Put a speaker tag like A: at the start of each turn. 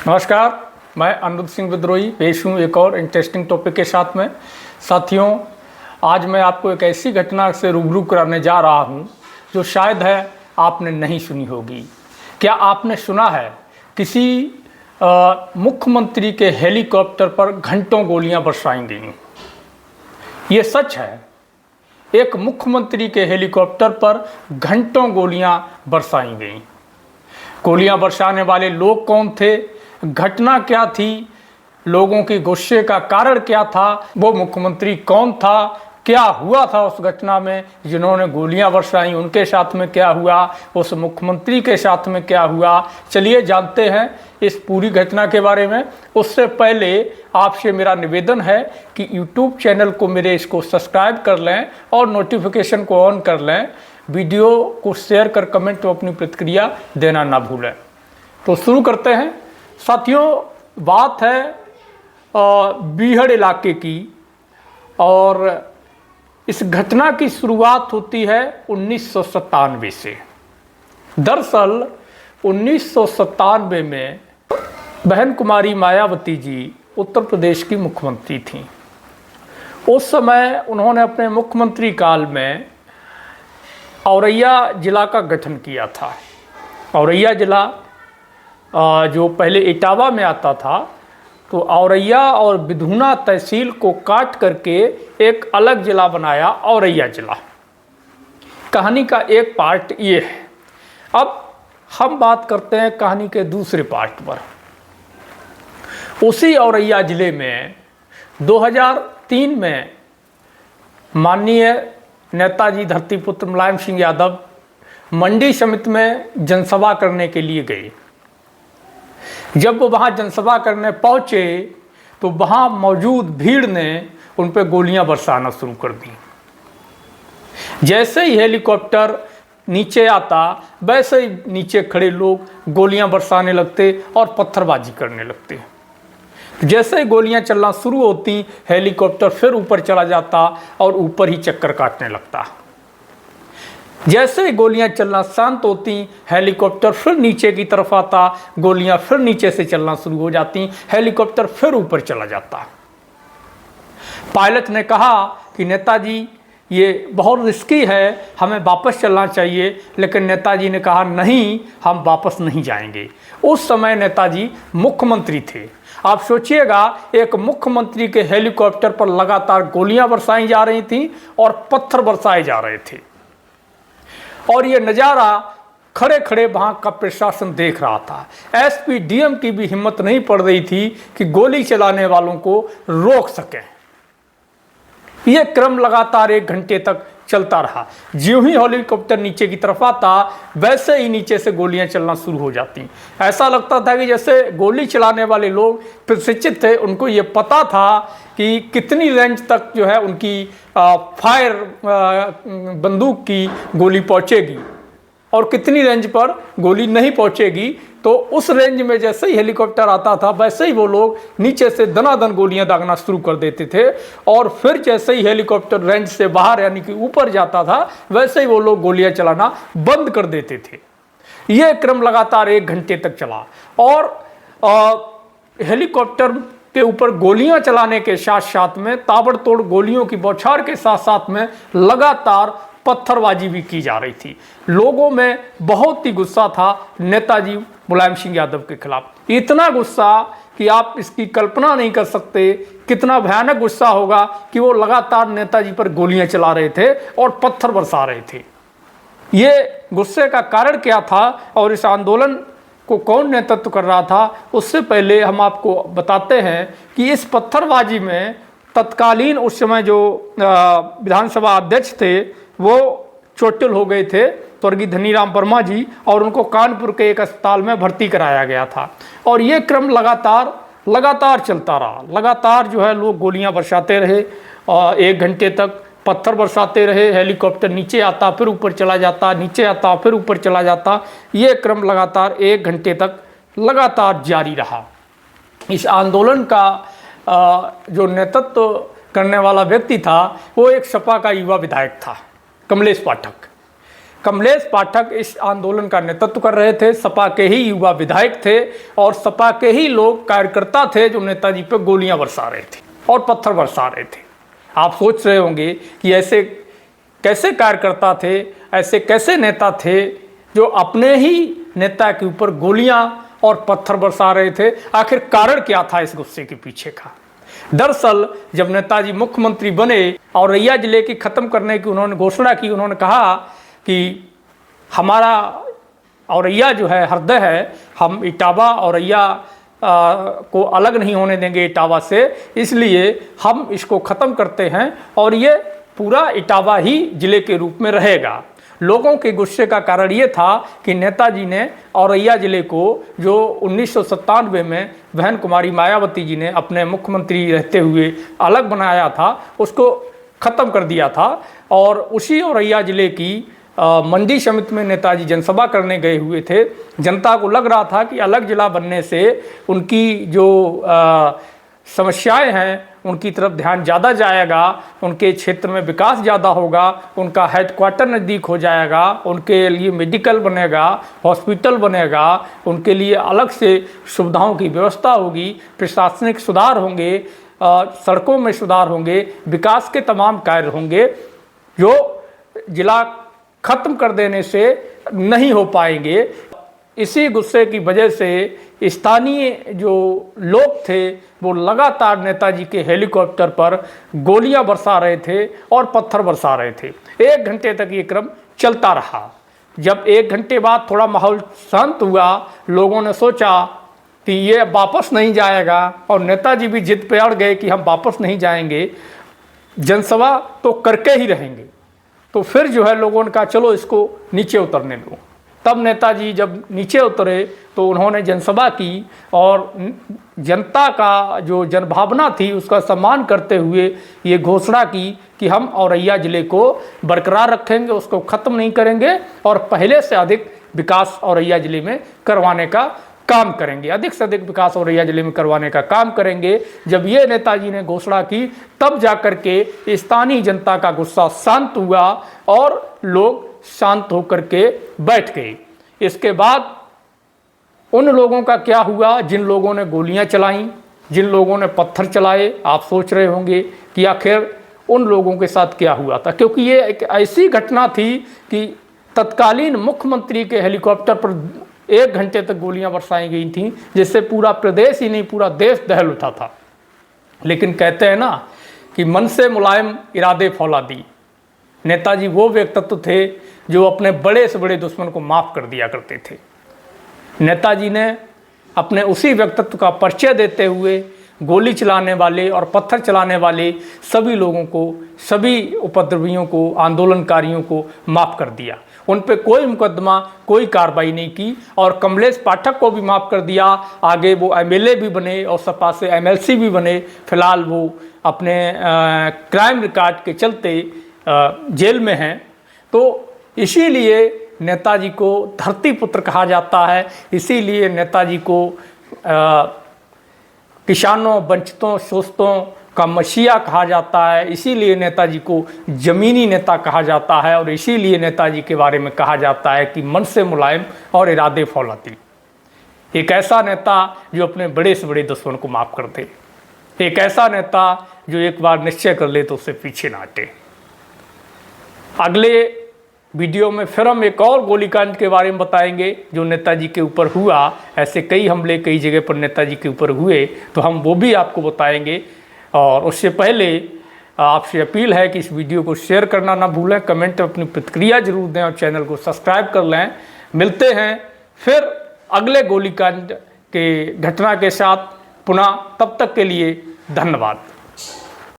A: नमस्कार, मैं अनिरुद्ध सिंह विद्रोही पेश हूँ एक और इंटरेस्टिंग टॉपिक के साथ में। साथियों, आज मैं आपको एक ऐसी घटना से रूबरू कराने जा रहा हूँ जो शायद है आपने नहीं सुनी होगी। क्या आपने सुना है किसी मुख्यमंत्री के हेलीकॉप्टर पर घंटों गोलियां बरसाई गईं? ये सच है। एक मुख्यमंत्री के हेलीकॉप्टर पर घंटों गोलियां बरसाई गईं। गोलियां बरसाने वाले लोग कौन थे, घटना क्या थी, लोगों के गुस्से का कारण क्या था, वो मुख्यमंत्री कौन था, क्या हुआ था उस घटना में, जिन्होंने गोलियां बरसाई उनके साथ में क्या हुआ, उस मुख्यमंत्री के साथ में क्या हुआ, चलिए जानते हैं इस पूरी घटना के बारे में। उससे पहले आपसे मेरा निवेदन है कि YouTube चैनल को मेरे इसको सब्सक्राइब कर लें और नोटिफिकेशन को ऑन कर लें। वीडियो को शेयर कर कमेंट में अपनी प्रतिक्रिया देना ना भूलें। तो शुरू करते हैं। साथियों, बात है बीहड़ इलाके की और इस घटना की शुरुआत होती है 1997 से। दरअसल 1997 में बहन कुमारी मायावती जी उत्तर प्रदेश की मुख्यमंत्री थीं। उस समय उन्होंने अपने मुख्यमंत्री काल में औरैया जिला का गठन किया था। औरैया जिला जो पहले इटावा में आता था, तो औरैया और बिधुना तहसील को काट करके एक अलग जिला बनाया, औरैया जिला। कहानी का एक पार्ट ये है। अब हम बात करते हैं कहानी के दूसरे पार्ट पर। उसी औरैया जिले में 2003 में माननीय नेताजी धरतीपुत्र मुलायम सिंह यादव मंडी समिति में जनसभा करने के लिए गए। जब वो वहाँ जनसभा करने पहुँचे तो वहाँ मौजूद भीड़ ने उन पर गोलियां बरसाना शुरू कर दी। जैसे ही हेलीकॉप्टर नीचे आता वैसे ही नीचे खड़े लोग गोलियां बरसाने लगते और पत्थरबाजी करने लगते। जैसे ही गोलियां चलना शुरू होती, हेलीकॉप्टर फिर ऊपर चला जाता और ऊपर ही चक्कर काटने लगता। जैसे ही गोलियां चलना शांत होती, हेलीकॉप्टर फिर नीचे की तरफ आता, गोलियां फिर नीचे से चलना शुरू हो जाती, हेलीकॉप्टर फिर ऊपर चला जाता। पायलट ने कहा कि नेताजी ये बहुत रिस्की है, हमें वापस चलना चाहिए, लेकिन नेताजी ने कहा नहीं, हम वापस नहीं जाएंगे। उस समय नेताजी मुख्यमंत्री थे। आप सोचिएगा, एक मुख्यमंत्री के हेलीकॉप्टर पर लगातार गोलियां बरसाई जा रही थीं और पत्थर बरसाए जा रहे थे, और ये नज़ारा खड़े खड़े वहाँ का प्रशासन देख रहा था। एसपी डीएम की भी हिम्मत नहीं पड़ रही थी कि गोली चलाने वालों को रोक सकें। ये क्रम लगातार 1 घंटे तक चलता रहा। ज्यों ही हेलीकॉप्टर नीचे की तरफ आता वैसे ही नीचे से गोलियां चलना शुरू हो जाती। ऐसा लगता था कि जैसे गोली चलाने वाले लोग प्रशिक्षित थे, उनको ये पता था कि कितनी रेंज तक जो है उनकी फायर बंदूक की गोली पहुंचेगी और कितनी रेंज पर गोली नहीं पहुंचेगी। तो उस रेंज में जैसे ही हेलीकॉप्टर आता था वैसे ही वो लोग नीचे से दनादन गोलियां दागना शुरू कर देते थे, और फिर जैसे ही हेलीकॉप्टर रेंज से बाहर यानी कि ऊपर जाता था वैसे ही वो लोग गोलियां चलाना बंद कर देते थे। यह क्रम लगातार 1 घंटे तक चला और हेलीकॉप्टर के ऊपर गोलियां चलाने के साथ साथ में ताबड़तोड़ गोलियों की बौछार के साथ साथ में लगातार पत्थरबाजी भी की जा रही थी। लोगों में बहुत ही गुस्सा था नेताजी मुलायम सिंह यादव के खिलाफ। इतना गुस्सा कि आप इसकी कल्पना नहीं कर सकते कितना भयानक गुस्सा होगा कि वो लगातार नेताजी पर गोलियां चला रहे थे और पत्थर बरसा रहे थे। ये गुस्से का कारण क्या था और इस आंदोलन को कौन नेतृत्व कर रहा था, उससे पहले हम आपको बताते हैं कि इस पत्थरबाजी में तत्कालीन उस समय जो विधानसभा अध्यक्ष थे वो चोटिल हो गए थे, स्वर्गीय धनीराम वर्मा जी, और उनको कानपुर के एक अस्पताल में भर्ती कराया गया था। और ये क्रम लगातार चलता रहा। लगातार जो है लोग गोलियां बरसाते रहे और 1 घंटे तक पत्थर बरसाते रहे। हेलीकॉप्टर नीचे आता फिर ऊपर चला जाता, नीचे आता फिर ऊपर चला जाता। ये क्रम लगातार 1 घंटे तक लगातार जारी रहा। इस आंदोलन का जो नेतृत्व करने वाला व्यक्ति था वो एक सपा का युवा विधायक था, कमलेश पाठक। कमलेश पाठक इस आंदोलन का नेतृत्व कर रहे थे। सपा के ही युवा विधायक थे और सपा के ही लोग कार्यकर्ता थे जो नेताजी पे गोलियां बरसा रहे थे और पत्थर बरसा रहे थे। आप सोच रहे होंगे कि ऐसे कैसे कार्यकर्ता थे, ऐसे कैसे नेता थे जो अपने ही नेता के ऊपर गोलियां और पत्थर बरसा रहे थे। आखिर कारण क्या था इस गुस्से के पीछे का? दरअसल जब नेताजी मुख्यमंत्री बने और औरैया जिले की खत्म करने की उन्होंने घोषणा की, उन्होंने कहा कि हमारा औरैया जो है हृदय है, हम इटावा औरैया को अलग नहीं होने देंगे इटावा से, इसलिए हम इसको ख़त्म करते हैं और ये पूरा इटावा ही जिले के रूप में रहेगा। लोगों के गुस्से का कारण ये था कि नेताजी ने औरैया जिले को, जो 1997 में बहन कुमारी मायावती जी ने अपने मुख्यमंत्री रहते हुए अलग बनाया था, उसको ख़त्म कर दिया था। और उसी औरैया जिले की मंडी समिति में नेताजी जनसभा करने गए हुए थे। जनता को लग रहा था कि अलग जिला बनने से उनकी जो समस्याएं हैं उनकी तरफ ध्यान ज़्यादा जाएगा, उनके क्षेत्र में विकास ज़्यादा होगा, उनका हेडक्वार्टर नज़दीक हो जाएगा, उनके लिए मेडिकल बनेगा, हॉस्पिटल बनेगा, उनके लिए अलग से सुविधाओं की व्यवस्था होगी, प्रशासनिक सुधार होंगे, सड़कों में सुधार होंगे, विकास के तमाम कार्य होंगे जो जिला ख़त्म कर देने से नहीं हो पाएंगे। इसी गुस्से की वजह से स्थानीय जो लोग थे वो लगातार नेताजी के हेलीकॉप्टर पर गोलियां बरसा रहे थे और पत्थर बरसा रहे थे। 1 घंटे तक ये क्रम चलता रहा। जब 1 घंटे बाद थोड़ा माहौल शांत हुआ, लोगों ने सोचा कि ये वापस नहीं जाएगा और नेताजी भी जिद पे अड़ गए कि हम वापस नहीं जाएंगे, जनसभा तो करके ही रहेंगे। तो फिर जो है लोगों ने कहा चलो इसको नीचे उतरने दो। तब नेताजी जब नीचे उतरे तो उन्होंने जनसभा की और जनता का जो जनभावना थी उसका सम्मान करते हुए ये घोषणा की कि हम औरैया जिले को बरकरार रखेंगे, उसको ख़त्म नहीं करेंगे और पहले से अधिक विकास औरैया जिले में करवाने का काम करेंगे, अधिक से अधिक विकास औरैया जिले में करवाने का काम करेंगे। जब ये नेताजी ने घोषणा की तब जाकर के स्थानीय जनता का गुस्सा शांत हुआ और लोग शांत होकर के बैठ गए। इसके बाद उन लोगों का क्या हुआ जिन लोगों ने गोलियां चलाईं, जिन लोगों ने पत्थर चलाए? आप सोच रहे होंगे कि आखिर उन लोगों के साथ क्या हुआ था, क्योंकि ये एक ऐसी घटना थी कि तत्कालीन मुख्यमंत्री के हेलीकॉप्टर पर 1 घंटे तक गोलियां बरसाई गई थीं, जिससे पूरा प्रदेश ही नहीं पूरा देश दहल उठा था। लेकिन कहते हैं ना कि मन से मुलायम इरादे फौलादी। नेताजी वो व्यक्तित्व थे जो अपने बड़े से बड़े दुश्मन को माफ़ कर दिया करते थे। नेताजी ने अपने उसी व्यक्तित्व का परिचय देते हुए गोली चलाने वाले और पत्थर चलाने वाले सभी लोगों को, सभी उपद्रवियों को, आंदोलनकारियों को माफ़ कर दिया। उन पे कोई मुकदमा, कोई कार्रवाई नहीं की और कमलेश पाठक को भी माफ़ कर दिया। आगे वो एमएलए भी बने और सपा से एमएलसी भी बने। फिलहाल वो अपने क्राइम रिकॉर्ड के चलते जेल में हैं। तो इसीलिए नेताजी को धरती पुत्र कहा जाता है, इसीलिए नेताजी को किसानों, वंचितों, शोषितों का मसीहा कहा जाता है, इसीलिए नेताजी को ज़मीनी नेता कहा जाता है और इसीलिए नेताजी के बारे में कहा जाता है कि मन से मुलायम और इरादे फौलादी। एक ऐसा नेता जो अपने बड़े से बड़े दुश्मन को माफ़ कर दे, एक ऐसा नेता जो एक बार निश्चय कर ले तो उससे पीछे ना हटे। अगले वीडियो में फिर हम एक और गोलीकांड के बारे में बताएंगे जो नेताजी के ऊपर हुआ। ऐसे कई हमले कई जगह पर नेताजी के ऊपर हुए, तो हम वो भी आपको बताएंगे। और उससे पहले आपसे अपील है कि इस वीडियो को शेयर करना ना भूलें, कमेंट में अपनी प्रतिक्रिया जरूर दें और चैनल को सब्सक्राइब कर लें। मिलते हैं फिर अगले गोलीकांड के घटना के साथ पुनः, तब तक के लिए धन्यवाद।